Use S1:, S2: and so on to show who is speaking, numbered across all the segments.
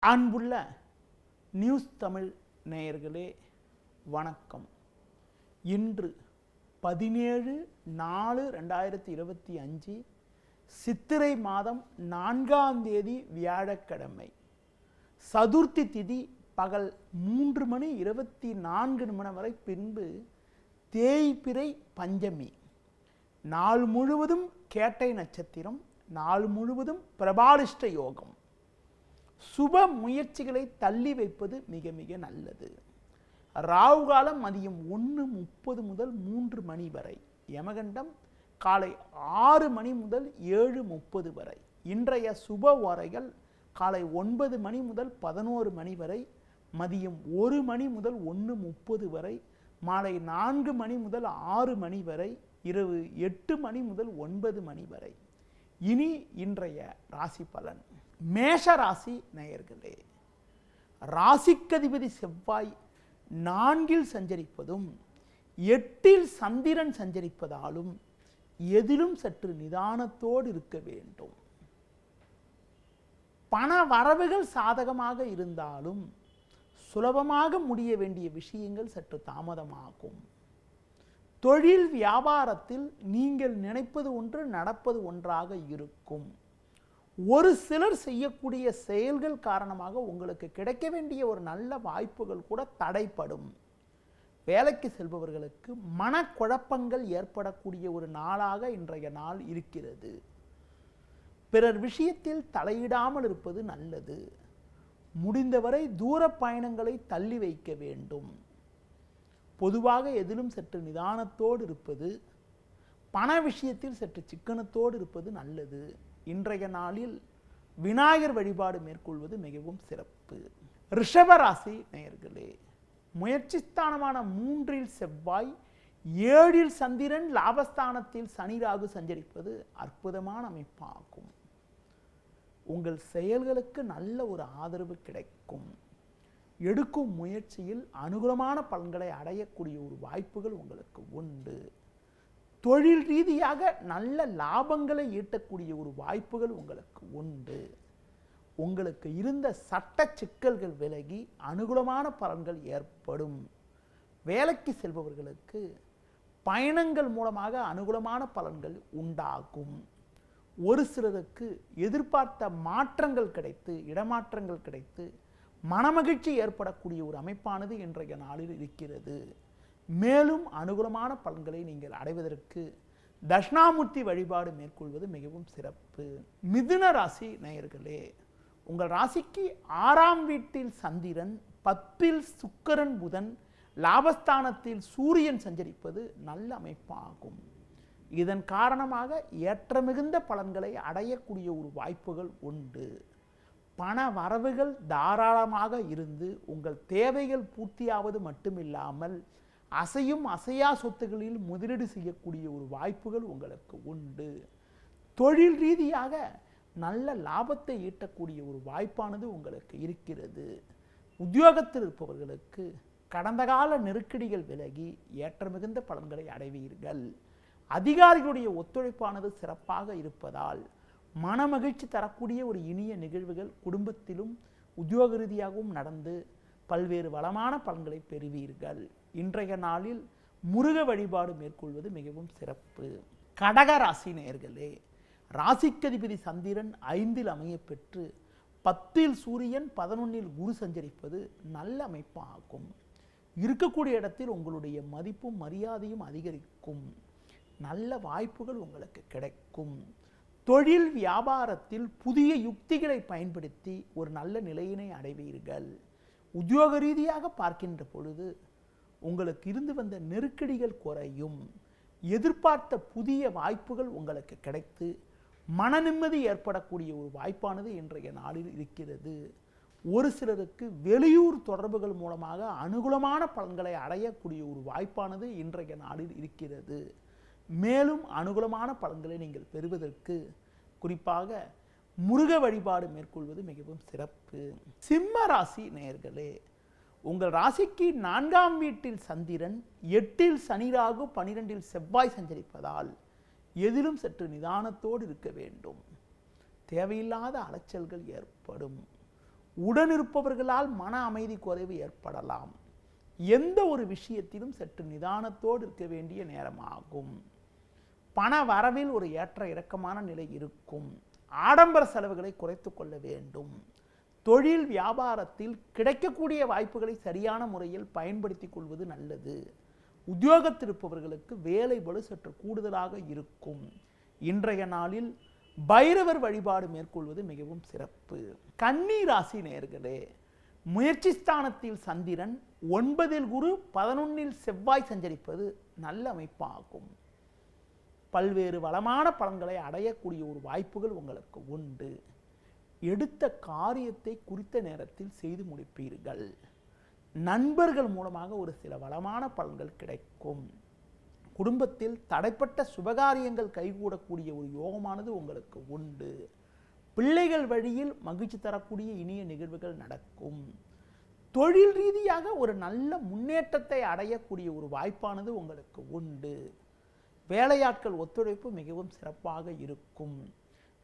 S1: அன்புள்ள நியூஸ் தமிழ் நேயர்களே வணக்கம். இன்று 17/4/2025 சித்திரை மாதம் 4ஆம் தேதி வியாழக்கிழமை. சதுர்த்தி திதி பகல் 3:24 வரை, பின்பு தேய்பிறை பஞ்சமி. நாள் முழுவதும் கேட்டை நட்சத்திரம், நாள் முழுவதும் பிரபாலிஷ்ட யோகம். சுப முயற்சிகளை தள்ளி வைப்பது மிக மிக நல்லது. ராகு காலம் மதியம் 1:30 முதல் 3 மணி வரை. யமகண்டம் காலை 6 மணி முதல் 7:30 வரை. இன்றைய சுப ஓரைகள் காலை 9 மணி முதல் 11 மணி வரை, மதியம் 1 மணி முதல் 1:30 வரை, மாலை 4 மணி முதல் 6 மணி வரை, இரவு 8 மணி முதல் 9 மணி வரை. இனி இன்றைய ராசி பலன். மேஷ ராசி நேயர்களே, ராசிக்கதிபதி செவ்வாய் 4இல் சஞ்சரிப்பதும் 8இல் சந்திரன் சஞ்சரிப்பதாலும் எதிலும் சற்று நிதானத்தோடு இருக்க வேண்டும். பண வரவுகள் சாதகமாக இருந்தாலும் சுலபமாக முடிய வேண்டிய விஷயங்கள் சற்று தாமதமாகும். தொழில் வியாபாரத்தில் நீங்கள் நினைப்பது ஒன்று, நடப்பது ஒன்றாக இருக்கும். ஒரு சிலர் செய்யக்கூடிய செயல்கள் காரணமாக உங்களுக்கு கிடைக்க வேண்டிய ஒரு நல்ல வாய்ப்புகள் கூட தடைப்படும். வேலைக்கு செல்பவர்களுக்கு மனக்குழப்பங்கள் ஏற்படக்கூடிய ஒரு நாளாக இன்றைய நாள் இருக்கிறது. பிறர் விஷயத்தில் தலையிடாமல் இருப்பது நல்லது. முடிந்தவரை தூர பயணங்களை தள்ளி வைக்க வேண்டும். பொதுவாக எதிலும் சற்று நிதானத்தோடு இருப்பது, பண விஷயத்தில் சற்று சிக்கனத்தோடு இருப்பது நல்லது. இன்றைய நாளில் விநாயகர் வழிபாடு மேற்கொள்வது மிகவும் சிறப்பு. ரிஷபராசி நேயர்களே, முயற்சி ஸ்தானமான 3இல் செவ்வாய், 7இல் சந்திரன், லாபஸ்தானத்தில் சனி ராகு சஞ்சரிப்பது அற்புதமான அமைப்பாகும். உங்கள் செயல்களுக்கு நல்ல ஒரு ஆதரவு கிடைக்கும். எடுக்கும் முயற்சியில் அனுகூலமான பலன்களை அடையக்கூடிய ஒரு வாய்ப்புகள் உங்களுக்கு உண்டு. தொழில் ரீதியாக நல்ல லாபங்களை ஈட்டக்கூடிய ஒரு வாய்ப்புகள் உங்களுக்கு உண்டு. உங்களுக்கு இருந்த சட்ட சிக்கல்கள் விலகி அனுகூலமான பலன்கள் ஏற்படும். வேலைக்கு செல்பவர்களுக்கு பயணங்கள் மூலமாக அனுகூலமான பலன்கள் உண்டாகும். ஒரு சிலருக்கு எதிர்பார்த்த மாற்றங்கள் கிடைத்து, இடமாற்றங்கள் கிடைத்து மனமகிழ்ச்சி ஏற்படக்கூடிய ஒரு அமைப்பானது இன்றைய நாளில் இருக்கிறது. மேலும் அனுகூலமான பலன்களை நீங்கள் அடைவதற்கு தட்சிணாமூர்த்தி வழிபாடு மேற்கொள்வது மிகவும் சிறப்பு. மிதுன ராசி நேயர்களே, உங்கள் ராசிக்கு 6ஆம் வீட்டில் சந்திரன், 10இல் சுக்கிரன், புதன், லாபஸ்தானத்தில் சூரியன் சஞ்சரிப்பது நல்ல அமைப்பாகும். இதன் காரணமாக ஏற்றமிகுந்த பலன்களை அடையக்கூடிய ஒரு வாய்ப்புகள் உண்டு. பண வரவுகள் தாராளமாக இருந்து உங்கள் தேவைகள் பூர்த்தியாவது மட்டுமில்லாமல் அசையும் அசையா சொத்துகளில் முதலீடு செய்யக்கூடிய ஒரு வாய்ப்புகள் உங்களுக்கு உண்டு. தொழில் ரீதியாக நல்ல லாபத்தை ஈட்டக்கூடிய ஒரு வாய்ப்பானது உங்களுக்கு இருக்கிறது. உத்தியோகத்தில் இருப்பவர்களுக்கு கடந்த கால நெருக்கடிகள் விலகி ஏற்றமிகுந்த பலன்களை அடைவீர்கள். அதிகாரிகளுடைய ஒத்துழைப்பானது சிறப்பாக இருப்பதால் மனமகிழ்ச்சி தரக்கூடிய ஒரு இனிய நிகழ்வுகள் குடும்பத்திலும் உத்தியோக ரீதியாகவும் நடந்து பல்வேறு வளமான பலன்களை பெறுவீர்கள். இன்றைய நாளில் முருக வழிபாடு மேற்கொள்வது மிகவும் சிறப்பு. கடக ராசி நேயர்களே, ராசிக்கதிபதி சந்திரன் 5இல் அமைய பெற்று 10இல் சூரியன், 11இல் குரு சஞ்சரிப்பது நல்ல அமைப்பாகும். இருக்கக்கூடிய இடத்தில் உங்களுடைய மதிப்பும் மரியாதையும் அதிகரிக்கும். நல்ல வாய்ப்புகள் உங்களுக்கு கிடைக்கும். தொழில் வியாபாரத்தில் புதிய யுக்திகளை பயன்படுத்தி ஒரு நல்ல நிலையினை அடைவீர்கள். உத்தியோக ரீதியாக பார்க்கின்ற பொழுது உங்களுக்கு இருந்து வந்த நெருக்கடிகள் குறையும். எதிர்பார்த்த புதிய வாய்ப்புகள் உங்களுக்கு கிடைத்து மன நிம்மதி ஏற்படக்கூடிய ஒரு வாய்ப்பானது இன்றைய நாளில் இருக்கிறது. ஒரு சிலருக்கு வெளியூர் தொடர்புகள் மூலமாக அனுகூலமான பலன்களை அடையக்கூடிய ஒரு வாய்ப்பானது இன்றைய நாளில் இருக்கிறது. மேலும் அனுகூலமான பலன்களை நீங்கள் பெறுவதற்கு குறிப்பாக முருக வழிபாடு மேற்கொள்வது மிகவும் சிறப்பு. சிம்ம ராசி நேயர்களே, உங்கள் ராசிக்கு 4ஆம் வீட்டில் சந்திரன், 8இல் சனி ராகு, 12இல் செவ்வாய் சஞ்சரிப்பதால் எதிலும் சற்று நிதானத்தோடு இருக்க வேண்டும். தேவையில்லாத அலைச்சல்கள் ஏற்படும். உடனிருப்பவர்களால் மன அமைதி குறைவு ஏற்படலாம். எந்த ஒரு விஷயத்திலும் சற்று நிதானத்தோடு இருக்க வேண்டிய நேரமாகும். பண வரவில் ஒரு ஏற்ற இறக்கமான நிலை இருக்கும். ஆடம்பர செலவுகளை குறைத்து கொள்ள வேண்டும். தொழில் வியாபாரத்தில் கிடைக்கக்கூடிய வாய்ப்புகளை சரியான முறையில் பயன்படுத்தி கொள்வது நல்லது. உத்தியோகத்தில் இருப்பவர்களுக்கு வேலை பளு சற்று கூடுதலாக இருக்கும். இன்றைய நாளில் பைரவர் வழிபாடு மேற்கொள்வது மிகவும் சிறப்பு. கன்னி ராசி நேயர்களே, முயற்சி ஸ்தானத்தில் சந்திரன், 9 குரு, 11 செவ்வாய் சஞ்சரிப்பது நல்ல அமைப்பாகும். பல்வேறு வளமான பலன்களை அடையக்கூடிய ஒரு வாய்ப்புகள் உங்களுக்கு உண்டு. எடுத்த காரியத்தை குறித்த நேரத்தில் செய்து முடிப்பீர்கள். நண்பர்கள் மூலமாக ஒரு சில வளமான பலன்கள் கிடைக்கும். குடும்பத்தில் தடைப்பட்ட சுபகாரியங்கள் கைகூடக்கூடிய ஒரு யோகமானது உங்களுக்கு உண்டு. பிள்ளைகள் வழியில் மகிழ்ச்சி தரக்கூடிய இனிய நிகழ்வுகள் நடக்கும். தொழில் ரீதியாக ஒரு நல்ல முன்னேற்றத்தை அடையக்கூடிய ஒரு வாய்ப்பானது உங்களுக்கு உண்டு. வேலையாட்கள் ஒத்துழைப்பு மிகவும் சிறப்பாக இருக்கும்.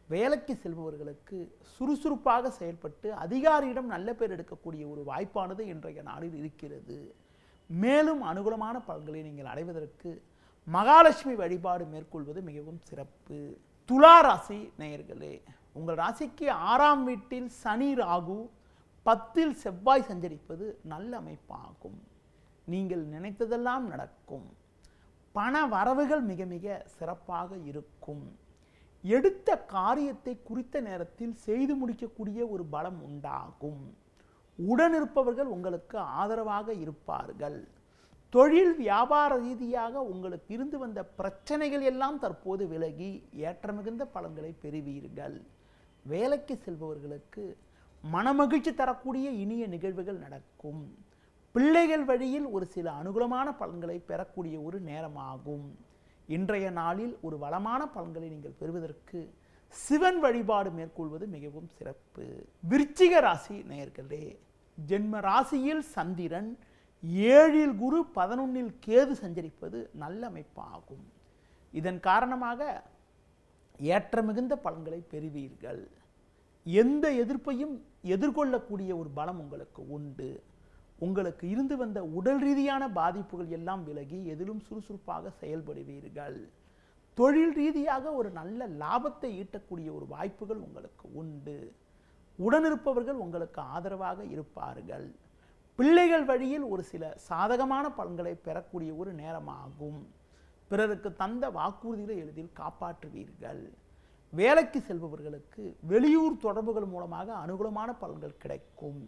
S1: வேலைக்கு செல்பவர்களுக்கு சுறுசுறுப்பாக செயல்பட்டு அதிகாரியிடம் நல்ல பேர் எடுக்கக்கூடிய ஒரு வாய்ப்பானது இன்றைய நாளில் இருக்கிறது. மேலும் அனுகூலமான பலன்களை நீங்கள் அடைவதற்கு மகாலட்சுமி வழிபாடு மேற்கொள்வது மிகவும் சிறப்பு. துலா ராசி நேயர்களே, உங்கள் ராசிக்கு 6ஆம் வீட்டில் சனி ராகு, 10 செவ்வாய் சஞ்சரிப்பது நல்ல அமைப்பாகும். நீங்கள் நினைத்ததெல்லாம் நடக்கும். பண வரவுகள் மிக மிக சிறப்பாக இருக்கும். எடுத்த காரியத்தை குறித்த நேரத்தில் செய்து முடிக்கக்கூடிய ஒரு பலம் உண்டாகும். உடனிருப்பவர்கள் உங்களுக்கு ஆதரவாக இருப்பார்கள். தொழில் வியாபார ரீதியாக உங்களுக்கு இருந்து வந்த பிரச்சனைகள் எல்லாம் தற்போது விலகி ஏற்றமிகுந்த பலன்களை பெறுவீர்கள். வேலைக்கு செல்பவர்களுக்கு மனமகிழ்ச்சி தரக்கூடிய இனிய நிகழ்வுகள் நடக்கும். பிள்ளைகள் வழியில் ஒரு சில அனுகூலமான பலன்களை பெறக்கூடிய ஒரு நேரமாகும். இன்றைய நாளில் ஒரு வளமான பலன்களை நீங்கள் பெறுவதற்கு சிவன் வழிபாடு மேற்கொள்வது மிகவும் சிறப்பு. விருச்சிக ராசி நேயர்களே, ஜென்ம ராசியில் சந்திரன், 7 குரு, 11 கேது சஞ்சரிப்பது நல்ல அமைப்பாகும். இதன் காரணமாக ஏற்ற மிகுந்த பலன்களை பெறுவீர்கள். எந்த எதிர்ப்பையும் எதிர்கொள்ளக்கூடிய ஒரு பலம் உங்களுக்கு உண்டு. உங்களுக்கு இருந்து வந்த உடல் ரீதியான பாதிப்புகள் எல்லாம் விலகி எதிலும் சுறுசுறுப்பாக செயல்படுவீர்கள். தொழில் ரீதியாக ஒரு நல்ல லாபத்தை ஈட்டக்கூடிய ஒரு வாய்ப்புகள் உங்களுக்கு உண்டு. உடனிருப்பவர்கள் உங்களுக்கு ஆதரவாக இருப்பார்கள். பிள்ளைகள் வழியில் ஒரு சில சாதகமான பலன்களை பெறக்கூடிய ஒரு நேரமாகும். பிறருக்கு தந்த வாக்குறுதிகளை எளிதில் காப்பாற்றுவீர்கள். வேலைக்கு செல்பவர்களுக்கு வெளியூர் தொடர்புகள் மூலமாக அனுகூலமான பலன்கள் கிடைக்கும்.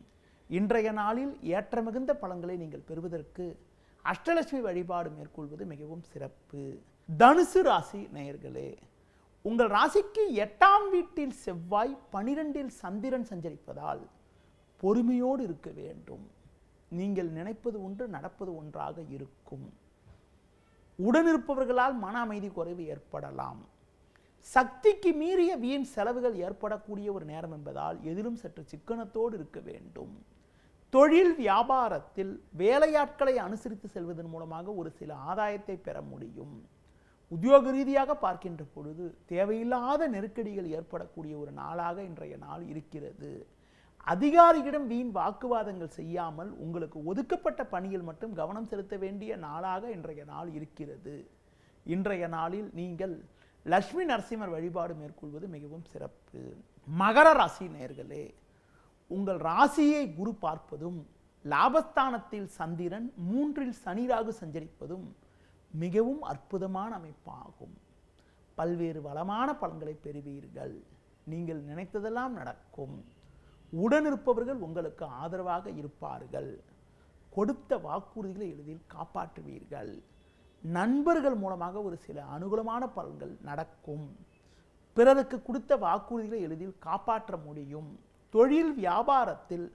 S1: இன்றைய நாளில் ஏற்ற மிகுந்த பலன்களை நீங்கள் பெறுவதற்கு அஷ்டலட்சுமி வழிபாடு மேற்கொள்வது மிகவும் சிறப்பு. தனுசு ராசி நேயர்களே, உங்கள் ராசிக்கு 8ஆம் வீட்டில் செவ்வாய், 12 சந்திரன் சஞ்சரிப்பதால் பொறுமையோடு இருக்க வேண்டும். நீங்கள் நினைப்பது ஒன்று, நடப்பது ஒன்றாக இருக்கும். உடனிருப்பவர்களால் மன அமைதி குறைவு ஏற்படலாம். சக்திக்கு மீறிய வீண் செலவுகள் ஏற்படக்கூடிய ஒரு நேரம் என்பதால் எதிலும் சற்று சிக்கனத்தோடு இருக்க வேண்டும். தொழில் வியாபாரத்தில் வேலையாட்களை அனுசரித்து செல்வதன் மூலமாக ஒரு சில ஆதாயத்தை பெற முடியும். உத்தியோக ரீதியாக பார்க்கின்ற பொழுது தேவையில்லாத நெருக்கடிகள் ஏற்படக்கூடிய ஒரு நாளாக இன்றைய நாள் இருக்கிறது. அதிகாரியிடம் வீண் வாக்குவாதங்கள் செய்யாமல் உங்களுக்கு ஒதுக்கப்பட்ட பணியில் மட்டும் கவனம் செலுத்த வேண்டிய நாளாக இன்றைய நாள் இருக்கிறது. இன்றைய நாளில் நீங்கள் லட்சுமி நரசிம்மர் வழிபாடு மேற்கொள்வது மிகவும் சிறப்பு. மகர ராசி நேயர்களே, உங்கள் ராசியை குரு பார்ப்பதும், லாபஸ்தானத்தில் சந்திரன், 3 சனி ராகு சஞ்சரிப்பதும் மிகவும் அற்புதமான அமைப்பாகும். பல்வேறு வளமான பலன்களை பெறுவீர்கள். நீங்கள் நினைத்ததெல்லாம் நடக்கும். உடனிருப்பவர்கள் உங்களுக்கு ஆதரவாக இருப்பார்கள். கொடுத்த வாக்குறுதிகளை எளிதில் காப்பாற்றுவீர்கள். நண்பர்கள் மூலமாக ஒரு சில அனுகூலமான பலன்கள் நடக்கும். பிறருக்கு கொடுத்த வாக்குறுதிகளை எளிதில் காப்பாற்ற முடியும். தொழில் வியாபாரத்தில்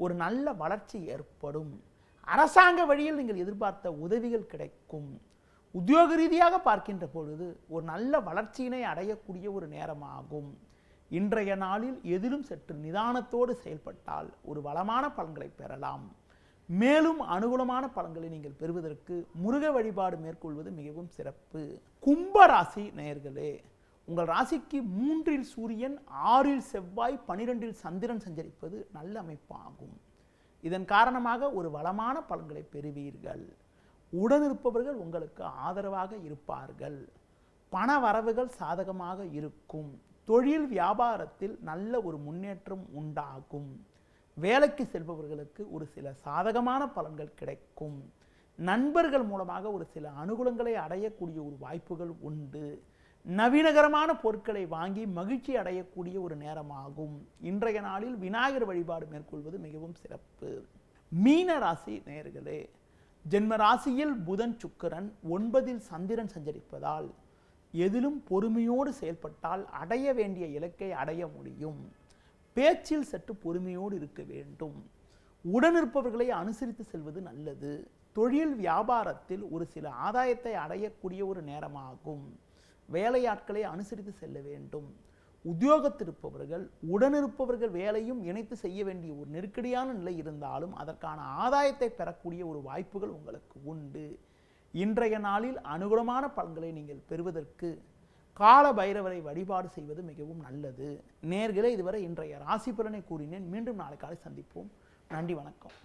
S1: ஒரு நல்ல வளர்ச்சி ஏற்படும். அரசாங்க வழியில் நீங்கள் எதிர்பார்த்த உதவிகள் கிடைக்கும். உத்தியோக ரீதியாக பார்க்கின்ற பொழுது ஒரு நல்ல வளர்ச்சியினை அடையக்கூடிய ஒரு நேரமாகும். இன்றைய நாளில் எதிலும் சற்று நிதானத்தோடு செயல்பட்டால் ஒரு வளமான பலன்களை பெறலாம். மேலும் அனுகூலமான பலன்களை நீங்கள் பெறுவதற்கு முருக வழிபாடு மேற்கொள்வது மிகவும் சிறப்பு. கும்பராசி நேயர்களே, உங்கள் ராசிக்கு 3இல் சூரியன், 6இல் செவ்வாய், 12இல் சந்திரன் சஞ்சரிப்பது நல்ல அமைப்பாகும். இதன் காரணமாக ஒரு வளமான பலன்களை பெறுவீர்கள். உடனிருப்பவர்கள் உங்களுக்கு ஆதரவாக இருப்பார்கள். பண வரவுகள் சாதகமாக இருக்கும். தொழில் வியாபாரத்தில் நல்ல ஒரு முன்னேற்றம் உண்டாகும். வேலைக்கு செல்பவர்களுக்கு ஒரு சில சாதகமான பலன்கள் கிடைக்கும். நண்பர்கள் மூலமாக ஒரு சில அனுகூலங்களை அடையக்கூடிய ஒரு வாய்ப்புகள் உண்டு. நவீனகரமான பொருட்களை வாங்கி மகிழ்ச்சி அடையக்கூடிய ஒரு நேரமாகும். இன்றைய நாளில் விநாயகர் வழிபாடு மேற்கொள்வது மிகவும் சிறப்பு. மீன ராசி நேயர்களே, ஜென்ம ராசியில் புதன் சுக்கிரன், 9இல் சந்திரன் சஞ்சரிப்பதால் எதிலும் பொறுமையோடு செயல்பட்டால் அடைய வேண்டிய இலக்கை அடைய முடியும். பேச்சில் சற்று பொறுமையோடு இருக்க வேண்டும். உடனிருப்பவர்களை அனுசரித்து செல்வது நல்லது. தொழில் வியாபாரத்தில் ஒரு சில ஆதாயத்தை அடையக்கூடிய ஒரு நேரமாகும். வேலையாட்களை அனுசரித்து செல்ல வேண்டும். உத்தியோகத்திருப்பவர்கள் உடனிருப்பவர்கள் வேலையும் இணைத்து செய்ய வேண்டிய ஒரு நெருக்கடியான நிலை இருந்தாலும் அதற்கான ஆதாயத்தை பெறக்கூடிய ஒரு வாய்ப்புகள் உங்களுக்கு உண்டு. இன்றைய நாளில் அனுகூலமான பலன்களை நீங்கள் பெறுவதற்கு கால பைரவரை வழிபாடு செய்வது மிகவும் நல்லது. நேயர்களே, இதுவரை இன்றைய ராசி பலனை கூறினேன். மீண்டும் நாளை காலை சந்திப்போம். நன்றி, வணக்கம்.